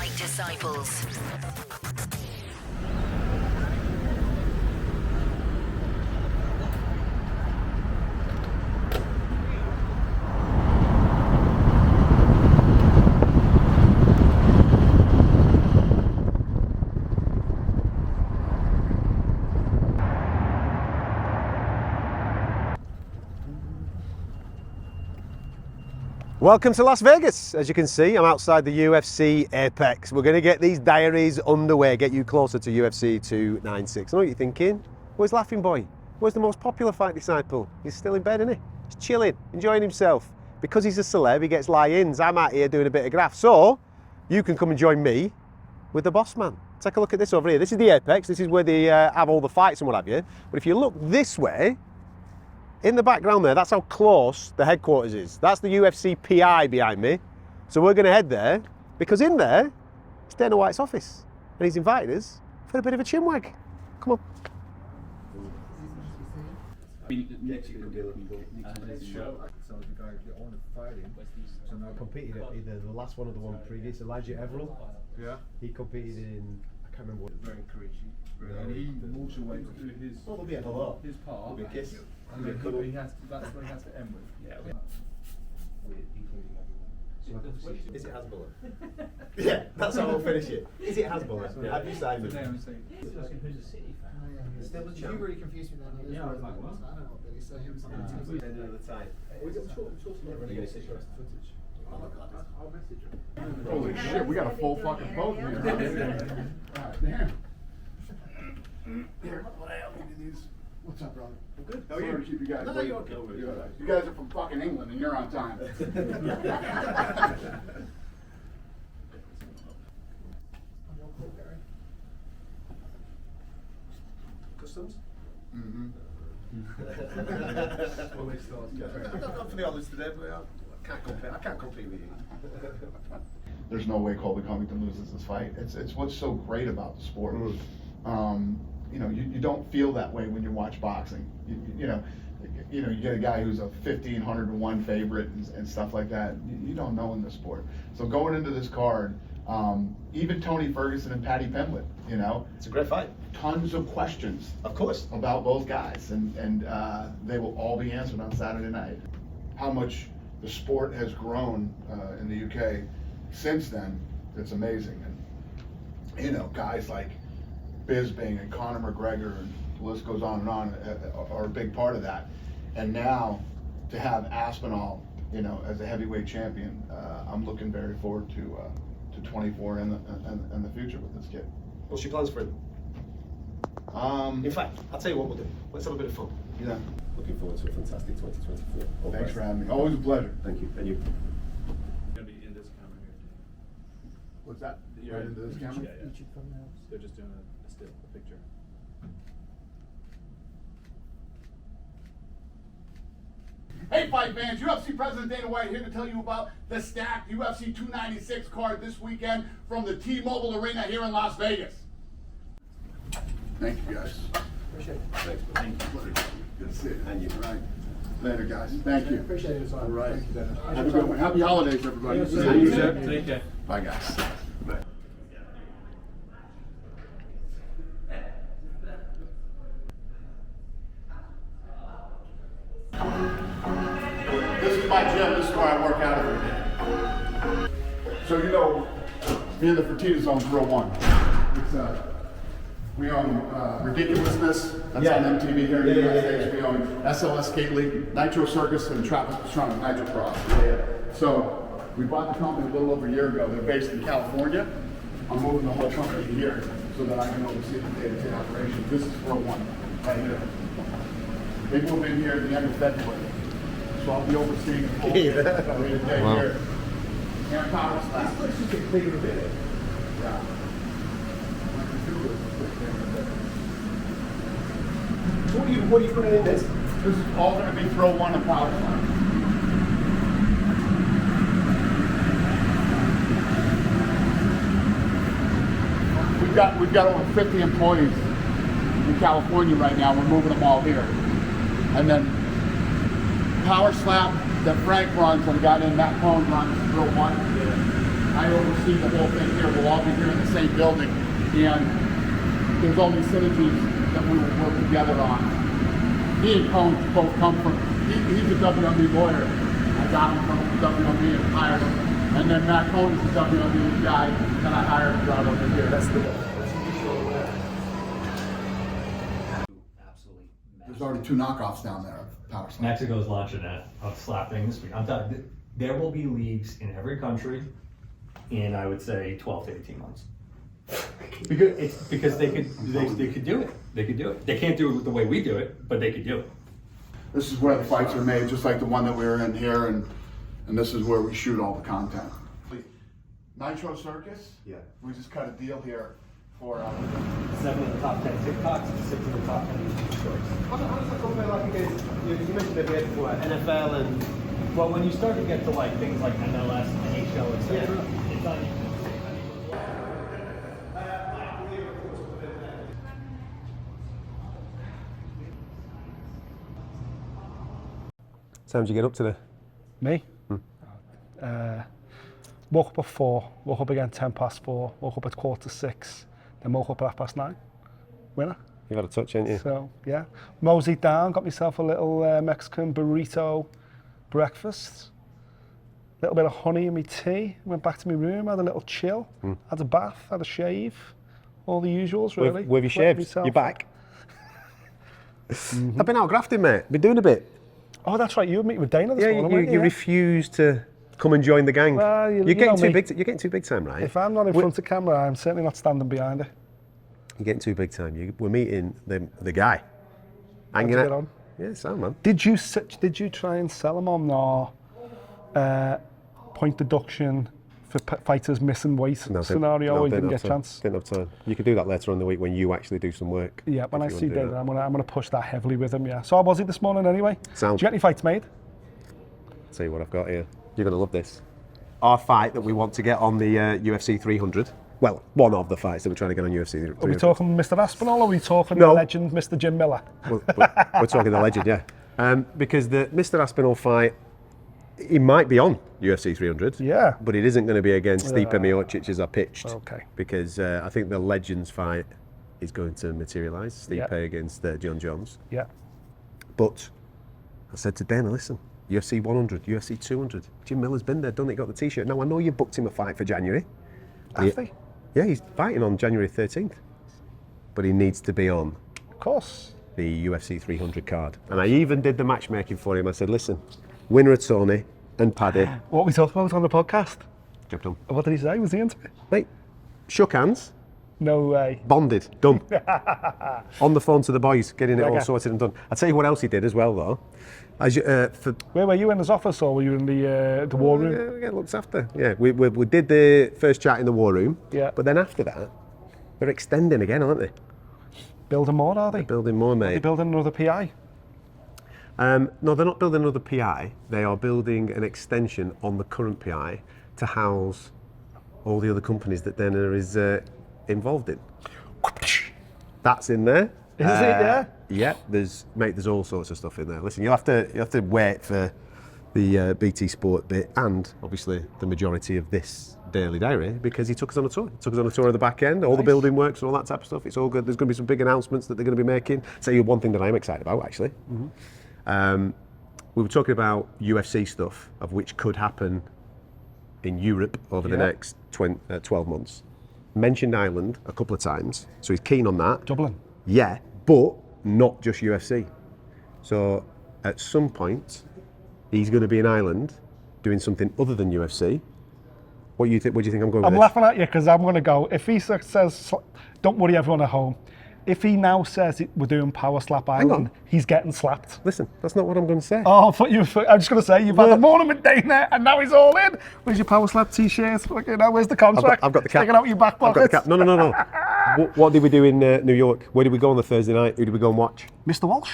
Fight Disciples. Welcome to Las Vegas. As you can see, I'm outside the UFC Apex. We're going to get these diaries underway, get you closer to UFC 296. I know what you're thinking. Where's Laughing Boy? Where's the most popular fight disciple? He's still in bed, isn't he? He's chilling, enjoying himself. Because he's a celeb, he gets lie-ins. I'm out here doing a bit of graft. So, you can come and join me with the boss man. Take a look at this over here. This is the Apex. This is where they have all the fights and what have you. But if you look this way, in the background there, that's how close the headquarters is. That's the UFC PI behind me. So we're going to head there, because in there, it's Dana White's office. And he's invited us for a bit of a chinwag. Come on. Competed at either the last one or the one previous. Elijah Everell. Yeah. He competed in, I can't remember what. Very encouraging. And he walks away to his his part. There'll be a kiss. And then he has to, that's what he has to end with. Yeah. Is it Hasbulla? Yeah, that's how we'll finish it. Is it Hasbulla? Yeah. Have you signed it? Who's a City fan? Still the You really confused me then. Yeah, I was like, what? I don't know what Billy said. He was like, End of the time. Are you going to see the footage? Oh my God. I'll message him. Holy shit, we got a full fucking boat here. Damn. Here, what I help you these. What's up, brother? I'm good. How are you? Sorry to keep you guys. No, you're okay. You guys are from fucking England and you're on time. Customs? Mm-hmm. I'm not for the honest today, but I can't compete with you. There's no way Colby Covington loses this fight. It's what's so great about the sport. You know, you don't feel that way when you watch boxing. You know, you get a guy who's a 1,501 favorite and stuff like that. You don't know in this sport. So going into this card, even Tony Ferguson and Paddy Pimblett, you know, It's a great fight. tons of questions. Of course. About both guys, and they will all be answered on Saturday night. How much the sport has grown in the UK since then, it's amazing. And you know, guys like Bisping and Conor McGregor, and the list goes on and on, are a big part of that. And now to have Aspinall, you know, as a heavyweight champion, I'm looking very forward to 24 and the future with this kid. What's your plans for him? In fact, I'll tell you what we'll do. Let's have a bit of fun. Yeah. Looking forward to a fantastic 2024. Thanks for having me. Always a pleasure. Thank you. And you. Gonna be in this camera here. What's that? Right into this camera? Yeah, yeah. They're just doing a still, a picture. Hey fight fans, UFC President Dana White here to tell you about the stacked UFC 296 card this weekend from the T-Mobile Arena here in Las Vegas. Thank you guys. appreciate it. Thanks. Thank you. Good to see you. And you. All right. Later guys. Thank you. Appreciate it. All right. Thank you, Dennis. Have a good one. Happy holidays everybody. Yes, See sir. you. Take care. Bye guys. Bye. This is my gym. This is where I work out every day. So you know, me and the Fertitta Zone's real one. It's we own Ridiculousness. That's on MTV here in the United States. We own SLS Skate League, Nitro Circus, and Travis Pastrana, Nitro Cross. So we bought the company a little over a year ago. They're based in California. I'm moving the whole company here so that I can oversee the day-to-day operations. This is real one right here. They move in here at the end of February. So I'll be overseeing the whole day-to-day here. And power slap. Let's just get bigger a bit. Yeah. So what are you putting in this? This is all going to be throw one and power slam. We've got over 50 employees in California right now. We're moving them all here. And then power slap that Frank runs and got in Matt Cohn runs throw one. I oversee the whole thing here. We'll all be here in the same building, and there's all these synergies that we will work together on. He and Cone both come from, he's a WWE lawyer. I got him from WWE and hired him. And then Matt Cone is the WWE guy that I hired and brought over here. That's the There's already 2 knockoffs down there of Power Slap. Mexico's launching that of slapping this week. I'm telling there will be leagues in every country in, I would say, 12 to 18 months. Because they could do it. They could do it. They can't do it the way we do it, but they could do it. This is where the fights are made, just like the one that we were in here, and this is where we shoot all the content. Nitro Circus? Yeah. We just cut a deal here for 7 of the top 10 TikToks and 6 of the top 10 YouTube shorts. How does that compare, like, against, you mentioned a bit before, NFL and... Well, when you start to get to like things like MLS, NHL, etc., it's not even the same anymore. Time did you get up today? Me? Woke up at 4, woke up again 10 past 4, woke up at 5:45, then woke up at 9:30. Winner. You've had a touch, ain't you? So, yeah. Moseyed down, got myself a little Mexican burrito breakfast. A little bit of honey in my tea, went back to my room, had a little chill, had a bath, had a shave, all the usuals really. Where have you shaved? Myself. You're back? I've been out grafting, mate. Been doing a bit. Oh, that's right, you were meeting with Dana this Yeah, morning, you weren't you? refused to come and join the gang. Well, you you're getting know too me. big. You're getting too big time, right? If I'm not in front of camera, I'm certainly not standing behind it. You're getting too big time. We're meeting the guy. How'd Hanging you out. get on? Yeah, sound man. Did you try and sell him on our point deduction for fighters missing weight scenario? Or you didn't get a chance? Didn't have time. You could do that later on in the week when you actually do some work. Yeah, when I if you see want to do Dana, that. I'm gonna push that heavily with him. Yeah. So how was he this morning anyway? Sound. Did you get any fights made? Tell you what I've got here. You're gonna love this. Our fight that we want to get on the UFC 300. Well, one of the fights that we're trying to get on UFC 300. Are we talking Mr. Aspinall or are we talking No. the legend Mr. Jim Miller? We're talking the legend, yeah. Because the Mr. Aspinall fight, he might be on UFC 300. Yeah. But it isn't going to be against Stipe Miocic as I pitched. Okay. Because I think the Legends fight is going to materialise. Stipe Yeah. against John Jones. Yeah. But I said to Dana, listen, UFC 100, UFC 200. Jim Miller's been there, done it, got the T-shirt. Now I know you booked him a fight for January. Have they? Yeah, he's fighting on January 13th. But he needs to be on Of course. the UFC 300 card. And I even did the matchmaking for him. I said, listen, winner of Tony and Paddy. What we talked about on the podcast? Job done. What did he say? Was he into it? Mate, shook hands, No way. bonded, done. On the phone to the boys, getting it all Mega. sorted and done. I'll tell you what else he did as well, though. As you, for Where were you, in his office or were you in the war room? Yeah, we get looked after. Yeah, we did the first chat in the war room. Yeah. But then after that, they're extending again, aren't they? Building more, are they? Building more, They're mate. building another PI. No, they're not building another PI. They are building an extension on the current PI to house all the other companies that Dana is involved in. That's in there. Is it, yeah? Yeah, there's all sorts of stuff in there. Listen, you'll have to wait for the BT Sport bit and obviously the majority of this daily diary because he took us on a tour. He took us on a tour of the back end, all the building works and all that type of stuff. It's all good. There's going to be some big announcements that they're going to be making. Tell you one thing that I'm excited about actually. We were talking about UFC stuff of which could happen in Europe over the next 12 months. Mentioned Ireland a couple of times, so he's keen on that. Dublin. Yeah, but not just UFC. So at some point, he's going to be in Ireland doing something other than UFC. What do you think? What do you think I'm going with I'm this? laughing at you because I'm going to go. If he says, don't worry everyone at home, if he now says we're doing Power Slap Island, he's getting slapped. Listen, that's not what I'm going to say. Oh, I thought you were, I'm just going to say, you've had a morning with Dana and now he's all in. Where's your Power Slap t-shirt? Fucking hell, where's the contract? I've got the cap. Sticking out your back I've got the pocket. cap. No. What did we do in New York? Where did we go on the Thursday night? Who did we go and watch? Mr. Walsh.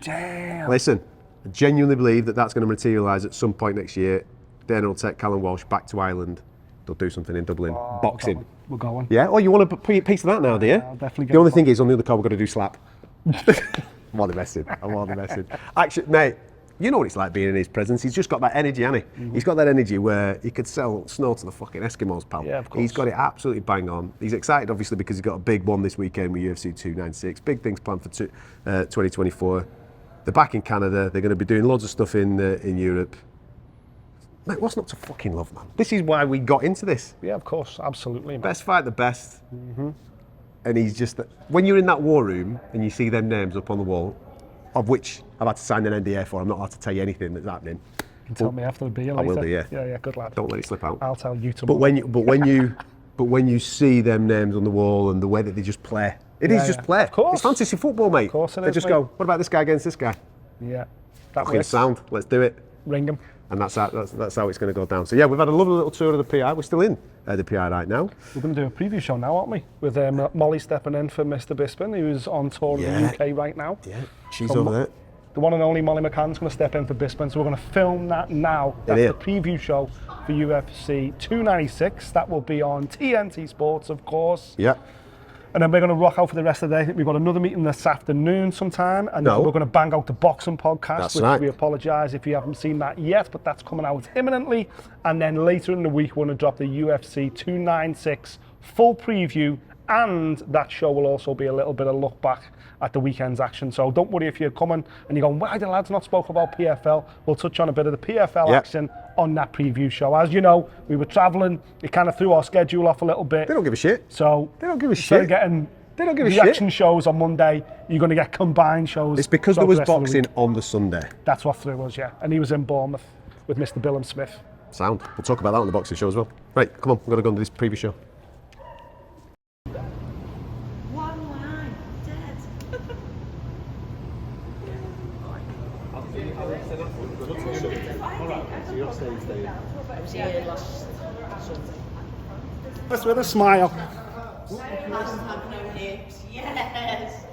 Damn. Listen, I genuinely believe that that's going to materialise at some point next year. Dana will take Callum Walsh back to Ireland. They'll do something in Dublin. Boxing. We're going. Yeah? Oh, you want to put a piece of that now, do you? I'll definitely get The only a thing is, on the other card, we've got to do slap. I'm only messing. Actually, mate, You know what it's like being in his presence. He's just got that energy, hasn't he? He's got that energy where he could sell snow to the fucking Eskimos, pal. Yeah, of course. He's got it absolutely bang on. He's excited, obviously, because he's got a big one this weekend with UFC 296. Big things planned for 2024. They're back in Canada. They're going to be doing loads of stuff in Europe. Mate, what's not to fucking love, man? This is why we got into this. Yeah, of course, absolutely. Man. Best fight the best. And he's just, when you're in that war room and you see them names up on the wall, of which I've had to sign an NDA for, I'm not allowed to tell you anything that's happening. You can tell me after the beer later. I will do, yeah. Yeah, good lad. Don't let it slip out. I'll tell you tomorrow. But when you see them names on the wall and the way that they just play, it is just play. Of course. It's fantasy football, mate. Of course it they is, just mate. go, what about this guy against this guy? Yeah, that Fucking works. sound. Let's do it. Ring him. And that's how it's going to go down. So yeah, we've had a lovely little tour of the PI. We're still in the PI right now. We're going to do a preview show now, aren't we? With Molly stepping in for Mr. Bisping, who's on tour in the UK right now. Yeah, she's over there. The one and only Molly McCann's going to step in for Bisping, so we're going to film that now. That's the preview show for UFC 296. That will be on TNT Sports, of course. Yeah. And then we're going to rock out for the rest of the day. We've got another meeting this afternoon sometime. And then we're going to bang out the boxing podcast, which we apologise if you haven't seen that yet, but that's coming out imminently. And then later in the week, we're going to drop the UFC 296 full preview. And that show will also be a little bit of look back at the weekend's action. So don't worry if you're coming and you're going, why the lads not spoke about PFL? We'll touch on a bit of the PFL action on that preview show. As you know, we were travelling. It kind of threw our schedule off a little bit. They don't give a shit. So they don't give a shit. Getting they don't give a reaction shit. Shows on Monday, you're going to get combined shows. It's because there was boxing on the Sunday. That's what threw us, yeah. And he was in Bournemouth with Mr. Billum Smith. Sound. We'll talk about that on the boxing show as well. Right, come on. We've got to go into this preview show. Let's with a smile. Hashtag no hips. Yes.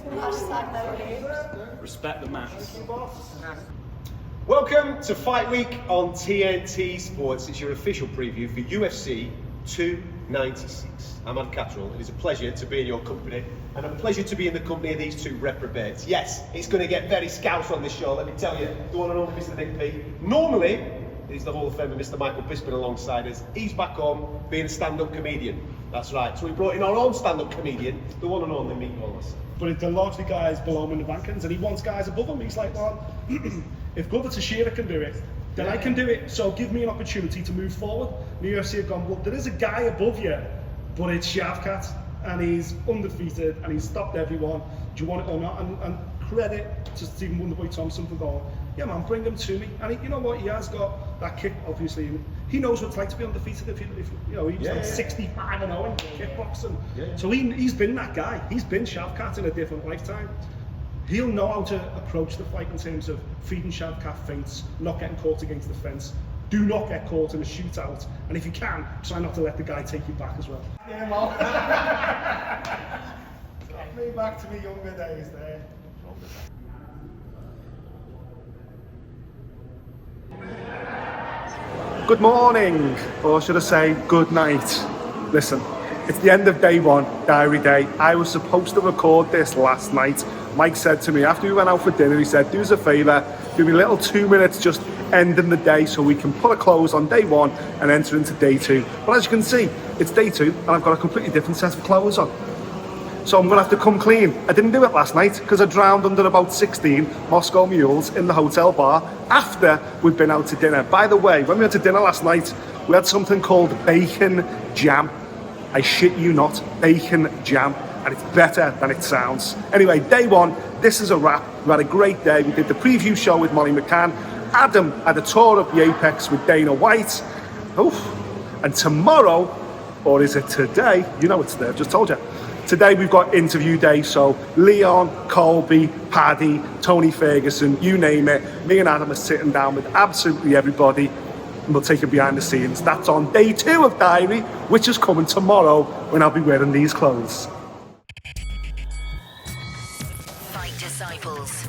Hashtag no hips. Respect the maps. Welcome to Fight Week on TNT Sports. It's your official preview for UFC 296. I'm Catterall. It is a pleasure to be in your company and a pleasure to be in the company of these two reprobates. Yes, it's going to get very scouse on this show, let me tell you. The one and only Mr. Nick Peet. Normally, he's the Hall of Famer Mr. Michael Bisping alongside us. He's back home being a stand-up comedian. That's right. So we brought in our own stand-up comedian, the one and only Meatball. But it's largely guys below him in the rankings, and he wants guys above him. He's like, well, if Glover Teixeira can do it, then I can do it. So give me an opportunity to move forward. The UFC have gone, well, there is a guy above you, but it's Shavkat, and he's undefeated, and he's stopped everyone. Do you want it or not? And credit to Stephen Wonderboy Thompson for going, yeah man, bring him to me. And you know what, he has got that kick, obviously. He knows what it's like to be undefeated. If you know, he was 65-0 in kickboxing. So he's been that guy. He's been Shavkat in a different lifetime. He'll know how to approach the fight in terms of feeding Shavkat feints, not getting caught against the fence. Do not get caught in a shootout. And if you can, try not to let the guy take you back as well. Yeah, man. Got me back to my younger days there. Good morning, or should I say good night. Listen, it's the end of day one, diary day. I was supposed to record this last night. Mike said to me, after we went out for dinner, he said, do us a favour, give me a little 2 minutes just ending the day so we can put a close on day one and enter into day two. But as you can see, it's day two and I've got a completely different set of clothes on. So I'm going to have to come clean. I didn't do it last night because I drowned under about 16 Moscow mules in the hotel bar after we'd been out to dinner. By the way, when we went to dinner last night, we had something called bacon jam. I shit you not, bacon jam. And it's better than it sounds. Anyway, day one, this is a wrap. We had a great day. We did the preview show with Molly McCann. Adam had a tour of the Apex with Dana White. Oof. And tomorrow, or is it today? You know it's there, I've just told you. Today we've got interview day, so Leon, Colby, Paddy, Tony Ferguson, you name it. Me and Adam are sitting down with absolutely everybody and we'll take it behind the scenes. That's on day two of Diary, which is coming tomorrow when I'll be wearing these clothes. Fight Disciples.